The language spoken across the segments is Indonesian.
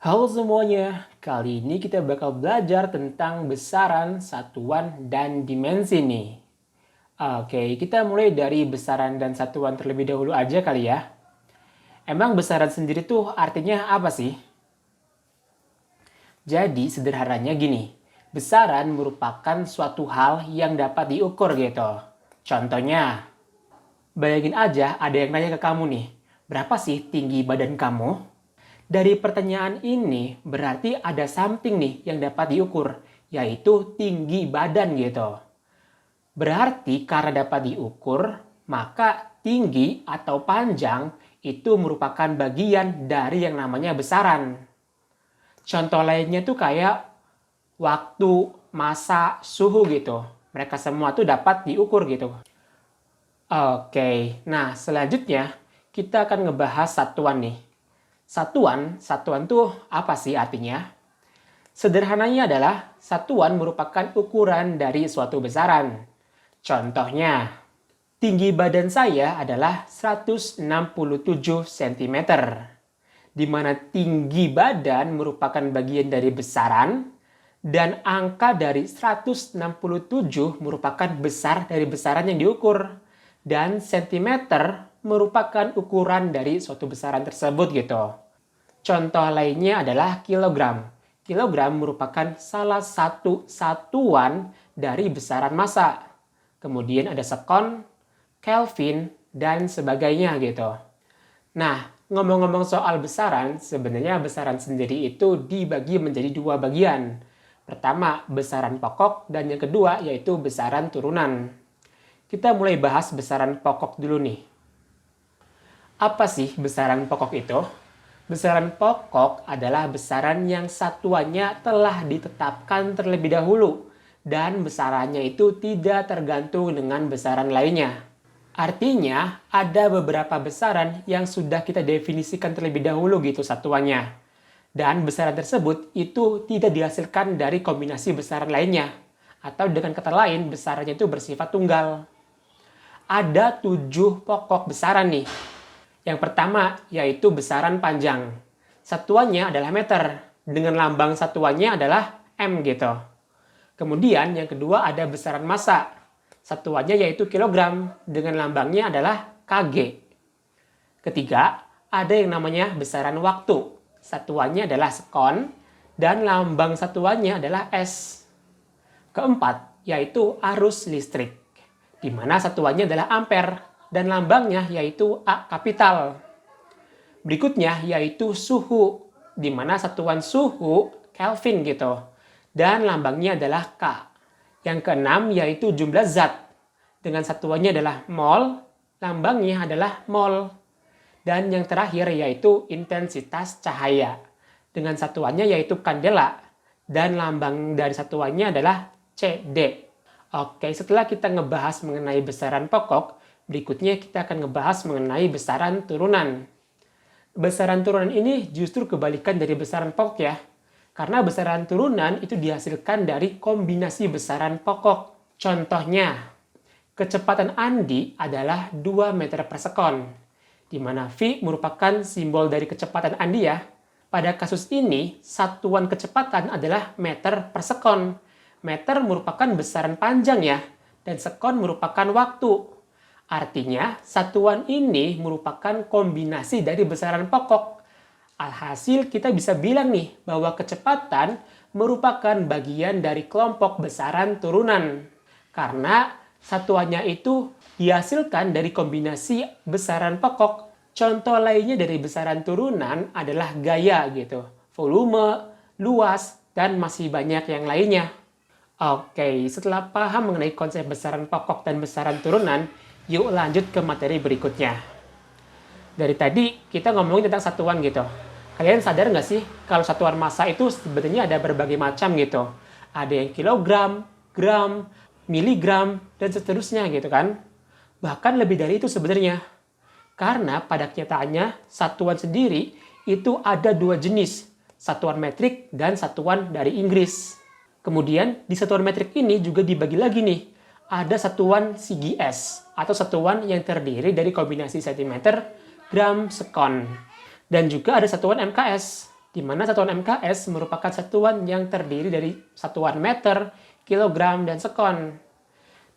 Halo semuanya, kali ini kita bakal belajar tentang besaran, satuan, dan dimensi nih. Oke, kita mulai dari besaran dan satuan terlebih dahulu aja kali ya. Emang besaran sendiri tuh artinya apa sih? Jadi sederhananya gini, besaran merupakan suatu hal yang dapat diukur gitu. Contohnya, bayangin aja ada yang nanya ke kamu nih, berapa sih tinggi badan kamu? Dari pertanyaan ini berarti ada something nih yang dapat diukur, yaitu tinggi badan gitu. Berarti karena dapat diukur, maka tinggi atau panjang itu merupakan bagian dari yang namanya besaran. Contoh lainnya tuh kayak waktu, masa, suhu gitu. Mereka semua tuh dapat diukur gitu. Oke, nah selanjutnya kita akan ngebahas satuan nih. Satuan tuh apa sih artinya? Sederhananya adalah satuan merupakan ukuran dari suatu besaran. Contohnya, tinggi badan saya adalah 167 cm, di mana tinggi badan merupakan bagian dari besaran, dan angka dari 167 merupakan besar dari besaran yang diukur, dan sentimeter merupakan ukuran dari suatu besaran tersebut gitu. Contoh lainnya adalah kilogram. Kilogram merupakan salah satu satuan dari besaran massa. Kemudian ada sekon, Kelvin, dan sebagainya gitu. Nah, ngomong-ngomong soal besaran, sebenarnya besaran sendiri itu dibagi menjadi dua bagian. Pertama, besaran pokok, dan yang kedua yaitu besaran turunan. Kita mulai bahas besaran pokok dulu nih. Apa sih besaran pokok itu? Besaran pokok adalah besaran yang satuannya telah ditetapkan terlebih dahulu dan besarannya itu tidak tergantung dengan besaran lainnya. Artinya, ada beberapa besaran yang sudah kita definisikan terlebih dahulu gitu satuannya. Dan besaran tersebut itu tidak dihasilkan dari kombinasi besaran lainnya. Atau dengan kata lain, besarannya itu bersifat tunggal. Ada 7 pokok besaran nih. Yang pertama yaitu besaran panjang. Satuannya adalah meter, dengan lambang satuannya adalah M gitu. Kemudian yang kedua ada besaran massa. Satuannya yaitu kilogram, dengan lambangnya adalah kg. Ketiga, ada yang namanya besaran waktu. Satuannya adalah sekon, dan lambang satuannya adalah S. Keempat, yaitu arus listrik, di mana satuannya adalah ampere, dan lambangnya yaitu A kapital. Berikutnya yaitu suhu, di mana satuan suhu Kelvin gitu, dan lambangnya adalah K. Yang keenam yaitu jumlah zat, dengan satuannya adalah mol, lambangnya adalah mol. Dan yang terakhir yaitu intensitas cahaya, dengan satuannya yaitu kandela, dan lambang dari satuannya adalah CD. Oke, setelah kita ngebahas mengenai besaran pokok, berikutnya kita akan ngebahas mengenai besaran turunan. Besaran turunan ini justru kebalikan dari besaran pokok ya. Karena besaran turunan itu dihasilkan dari kombinasi besaran pokok. Contohnya, kecepatan Andi adalah 2 meter per sekon, di mana V merupakan simbol dari kecepatan Andi ya. Pada kasus ini, satuan kecepatan adalah meter per sekon. Meter merupakan besaran panjang ya, dan sekon merupakan waktu. Artinya, satuan ini merupakan kombinasi dari besaran pokok. Alhasil, kita bisa bilang nih bahwa kecepatan merupakan bagian dari kelompok besaran turunan. Karena satuannya itu dihasilkan dari kombinasi besaran pokok. Contoh lainnya dari besaran turunan adalah gaya gitu, volume, luas, dan masih banyak yang lainnya. Oke, setelah paham mengenai konsep besaran pokok dan besaran turunan, yuk lanjut ke materi berikutnya. Dari tadi kita ngomongin tentang satuan gitu. Kalian sadar nggak sih kalau satuan massa itu sebenarnya ada berbagai macam gitu. Ada yang kilogram, gram, miligram, dan seterusnya gitu kan. Bahkan lebih dari itu sebenarnya. Karena pada kenyataannya satuan sendiri itu ada 2 jenis. Satuan metrik dan satuan dari Inggris. Kemudian di satuan metrik ini juga dibagi lagi nih. Ada satuan CGS atau satuan yang terdiri dari kombinasi cm, gram, sekon. Dan juga ada satuan MKS, di mana satuan MKS merupakan satuan yang terdiri dari satuan meter, kilogram, dan sekon.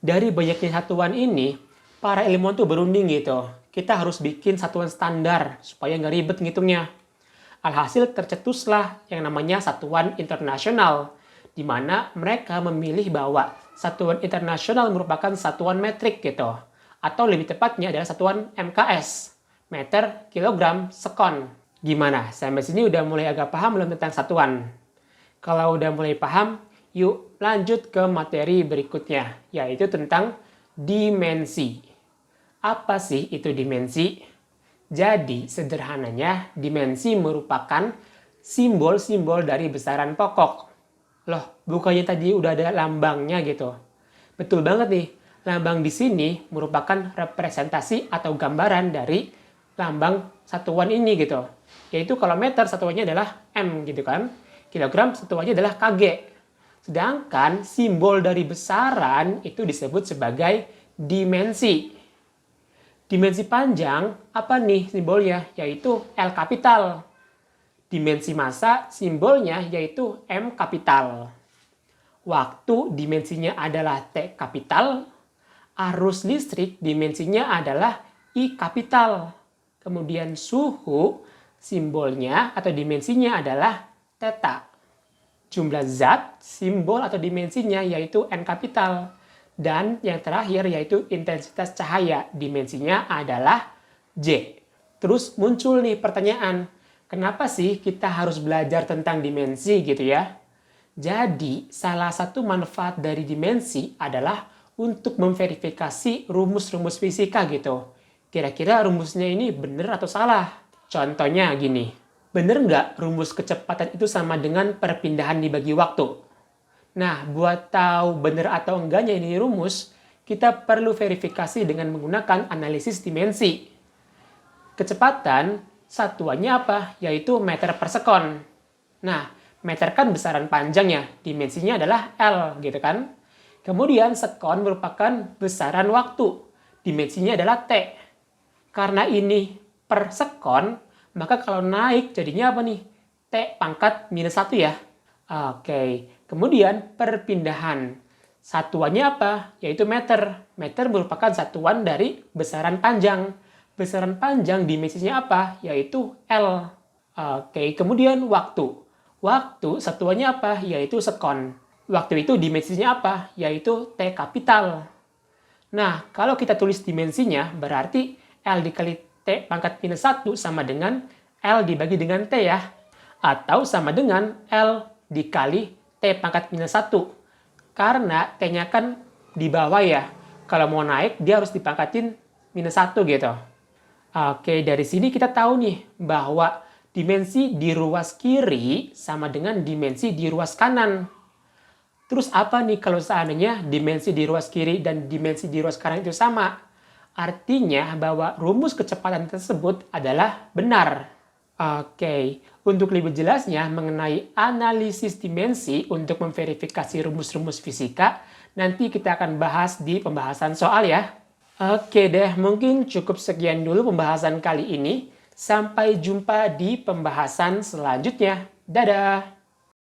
Dari banyaknya satuan ini, para ilmuwan tuh berunding gitu. Kita harus bikin satuan standar supaya nggak ribet ngitungnya. Alhasil tercetuslah yang namanya satuan internasional, di mana mereka memilih bahwa satuan internasional merupakan satuan metrik gitu. Atau lebih tepatnya adalah satuan MKS, meter, kilogram, sekon. Gimana? Sampai sini udah mulai agak paham belum tentang satuan? Kalau udah mulai paham, yuk lanjut ke materi berikutnya, yaitu tentang dimensi. Apa sih itu dimensi? Jadi, sederhananya, dimensi merupakan simbol-simbol dari besaran pokok. Loh, bukannya tadi udah ada lambangnya gitu? Betul banget nih, lambang di sini merupakan representasi atau gambaran dari lambang satuan ini gitu. Yaitu kalau meter satuannya adalah M gitu kan. Kilogram satuannya adalah kg. Sedangkan simbol dari besaran itu disebut sebagai dimensi. Dimensi panjang apa nih simbolnya? Yaitu L kapital. Dimensi massa simbolnya yaitu M kapital. Waktu dimensinya adalah T kapital. Arus listrik dimensinya adalah I kapital. Kemudian suhu simbolnya atau dimensinya adalah theta. Jumlah zat simbol atau dimensinya yaitu N kapital. Dan yang terakhir yaitu intensitas cahaya, dimensinya adalah J. Terus muncul nih pertanyaan, kenapa sih kita harus belajar tentang dimensi gitu ya? Jadi salah satu manfaat dari dimensi adalah untuk memverifikasi rumus-rumus fisika gitu. Kira-kira rumusnya ini benar atau salah? Contohnya gini, benar nggak rumus kecepatan itu sama dengan perpindahan dibagi waktu? Nah, buat tahu benar atau enggaknya ini rumus, kita perlu verifikasi dengan menggunakan analisis dimensi. Kecepatan, satuannya apa? Yaitu meter per sekon. Nah, meter kan besaran panjangnya, dimensinya adalah L gitu kan. Kemudian sekon merupakan besaran waktu, dimensinya adalah T. Karena ini per sekon, maka kalau naik jadinya apa nih? T pangkat minus 1 ya. Oke, kemudian perpindahan. Satuannya apa? Yaitu meter. Meter merupakan satuan dari besaran panjang. Besaran panjang dimensinya apa? Yaitu L. Oke, kemudian waktu. Waktu satuannya apa? Yaitu sekon. Waktu itu dimensinya apa? Yaitu T kapital. Nah, kalau kita tulis dimensinya, berarti L dikali T pangkat minus 1 sama dengan L dibagi dengan T ya. Atau sama dengan L dikali T pangkat minus 1. Karena T-nya kan di bawah ya. Kalau mau naik, dia harus dipangkatin minus 1 gitu. Oke, dari sini kita tahu nih bahwa dimensi di ruas kiri sama dengan dimensi di ruas kanan. Terus apa nih kalau seandainya dimensi di ruas kiri dan dimensi di ruas kanan itu sama? Artinya bahwa rumus kecepatan tersebut adalah benar. Oke, untuk lebih jelasnya mengenai analisis dimensi untuk memverifikasi rumus-rumus fisika, nanti kita akan bahas di pembahasan soal ya. Oke deh, mungkin cukup sekian dulu pembahasan kali ini. Sampai jumpa di pembahasan selanjutnya. Dadah!